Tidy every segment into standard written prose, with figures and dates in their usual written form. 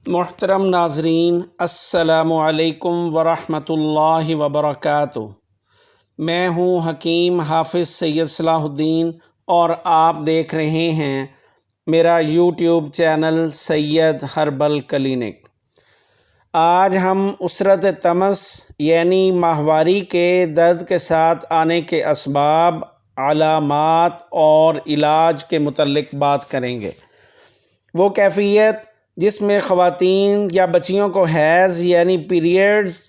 محترم ناظرین، السلام علیکم ورحمۃ اللہ وبرکاتہ۔ میں ہوں حکیم حافظ سید صلاح الدین اور آپ دیکھ رہے ہیں میرا یوٹیوب چینل سید ہربل کلینک۔ آج ہم اسرت تمس یعنی ماہواری کے درد کے ساتھ آنے کے اسباب، علامات اور علاج کے متعلق بات کریں گے۔ وہ کیفیت جس میں خواتین یا بچیوں کو حیض یعنی پیریڈز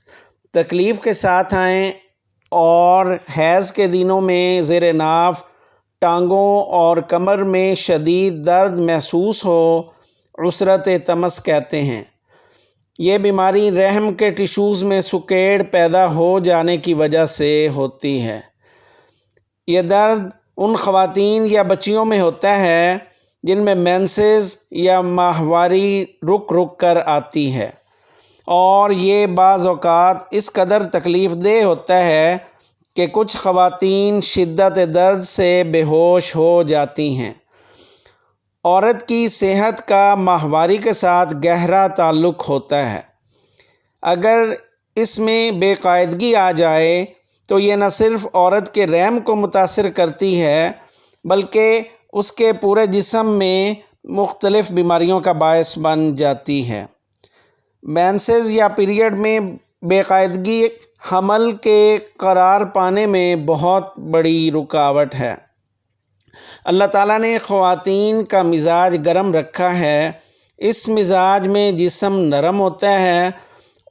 تکلیف کے ساتھ آئیں اور حیض کے دنوں میں زیر ناف، ٹانگوں اور کمر میں شدید درد محسوس ہو، اسرت تمس کہتے ہیں۔ یہ بیماری رحم کے ٹیشوز میں سکیڑ پیدا ہو جانے کی وجہ سے ہوتی ہے۔ یہ درد ان خواتین یا بچیوں میں ہوتا ہے جن میں مینسز یا ماہواری رک رک کر آتی ہے، اور یہ بعض اوقات اس قدر تکلیف دہ ہوتا ہے کہ کچھ خواتین شدت درد سے بے ہوش ہو جاتی ہیں۔ عورت کی صحت کا ماہواری کے ساتھ گہرا تعلق ہوتا ہے۔ اگر اس میں بے قاعدگی آ جائے تو یہ نہ صرف عورت کے رحم کو متاثر کرتی ہے بلکہ اس کے پورے جسم میں مختلف بیماریوں کا باعث بن جاتی ہے۔ مینسز یا پیریڈ میں بے قاعدگی حمل کے قرار پانے میں بہت بڑی رکاوٹ ہے۔ اللہ تعالیٰ نے خواتین کا مزاج گرم رکھا ہے۔ اس مزاج میں جسم نرم ہوتا ہے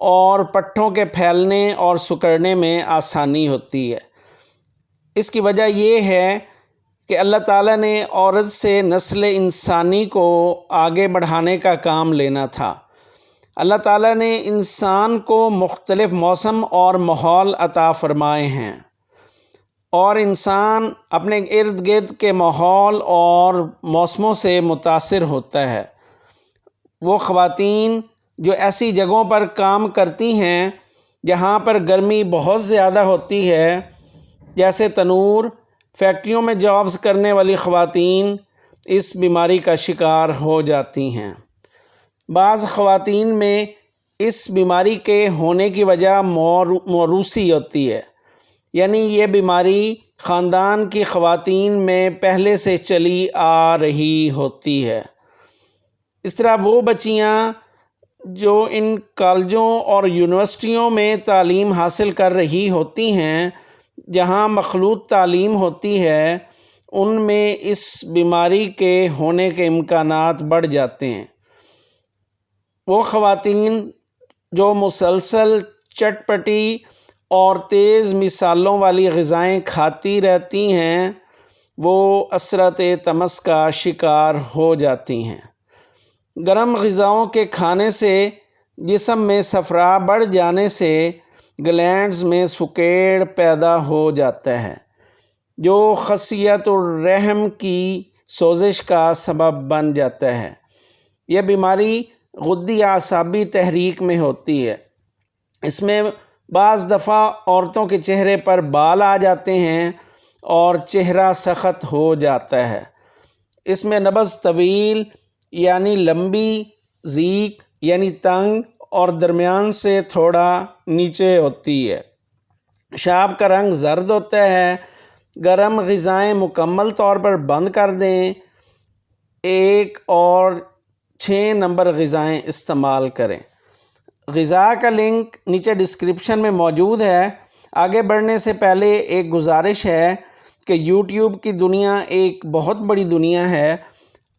اور پٹھوں کے پھیلنے اور سکڑنے میں آسانی ہوتی ہے۔ اس کی وجہ یہ ہے کہ اللہ تعالیٰ نے عورت سے نسل انسانی کو آگے بڑھانے کا کام لینا تھا۔ اللہ تعالیٰ نے انسان کو مختلف موسم اور ماحول عطا فرمائے ہیں، اور انسان اپنے ارد گرد کے ماحول اور موسموں سے متاثر ہوتا ہے۔ وہ خواتین جو ایسی جگہوں پر کام کرتی ہیں جہاں پر گرمی بہت زیادہ ہوتی ہے، جیسے تنور، فیکٹریوں میں جابز کرنے والی خواتین اس بیماری کا شکار ہو جاتی ہیں۔ بعض خواتین میں اس بیماری کے ہونے کی وجہ موروثی ہوتی ہے، یعنی یہ بیماری خاندان کی خواتین میں پہلے سے چلی آ رہی ہوتی ہے۔ اس طرح وہ بچیاں جو ان کالجوں اور یونیورسٹیوں میں تعلیم حاصل کر رہی ہوتی ہیں جہاں مخلوط تعلیم ہوتی ہے، ان میں اس بیماری کے ہونے کے امکانات بڑھ جاتے ہیں۔ وہ خواتین جو مسلسل چٹپٹی اور تیز مصالحوں والی غذائیں کھاتی رہتی ہیں، وہ اسرت تمس کا شکار ہو جاتی ہیں۔ گرم غذاؤں کے کھانے سے جسم میں صفرا بڑھ جانے سے گلینڈز میں سکیڑ پیدا ہو جاتا ہے، جو خصیت الرحم کی سوزش کا سبب بن جاتا ہے۔ یہ بیماری غدی اعصابی تحریک میں ہوتی ہے۔ اس میں بعض دفعہ عورتوں کے چہرے پر بال آ جاتے ہیں اور چہرہ سخت ہو جاتا ہے۔ اس میں نبض طویل یعنی لمبی، ضیق یعنی تنگ اور درمیان سے تھوڑا نیچے ہوتی ہے۔ پیشاب کا رنگ زرد ہوتا ہے۔ گرم غذائیں مکمل طور پر بند کر دیں۔ 1 اور 6 نمبر غذائیں استعمال کریں۔ غذا کا لنک نیچے ڈسکرپشن میں موجود ہے۔ آگے بڑھنے سے پہلے ایک گزارش ہے کہ یوٹیوب کی دنیا ایک بہت بڑی دنیا ہے۔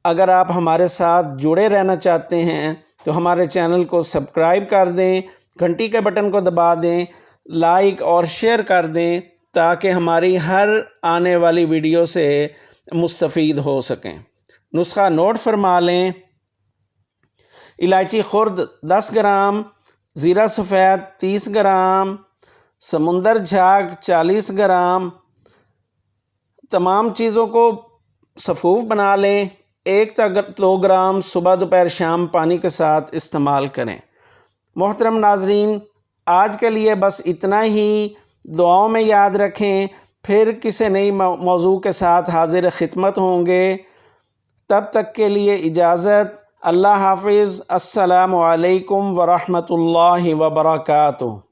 اگر آپ ہمارے ساتھ جڑے رہنا چاہتے ہیں تو ہمارے چینل کو سبسکرائب کر دیں، گھنٹی کے بٹن کو دبا دیں، لائک اور شیئر کر دیں تاکہ ہماری ہر آنے والی ویڈیو سے مستفید ہو سکیں۔ نسخہ نوٹ فرما لیں۔ الائچی خرد 10 گرام، زیرہ سفید 30 گرام، سمندر جھاگ 40 گرام۔ تمام چیزوں کو سفوف بنا لیں۔ 1 تا 2 گرام صبح دوپہر شام پانی کے ساتھ استعمال کریں۔ محترم ناظرین، آج کے لیے بس اتنا ہی۔ دعاؤں میں یاد رکھیں، پھر کسی نئی موضوع کے ساتھ حاضر خدمت ہوں گے۔ تب تک کے لیے اجازت۔ اللہ حافظ۔ السلام علیکم ورحمۃ اللہ وبرکاتہ۔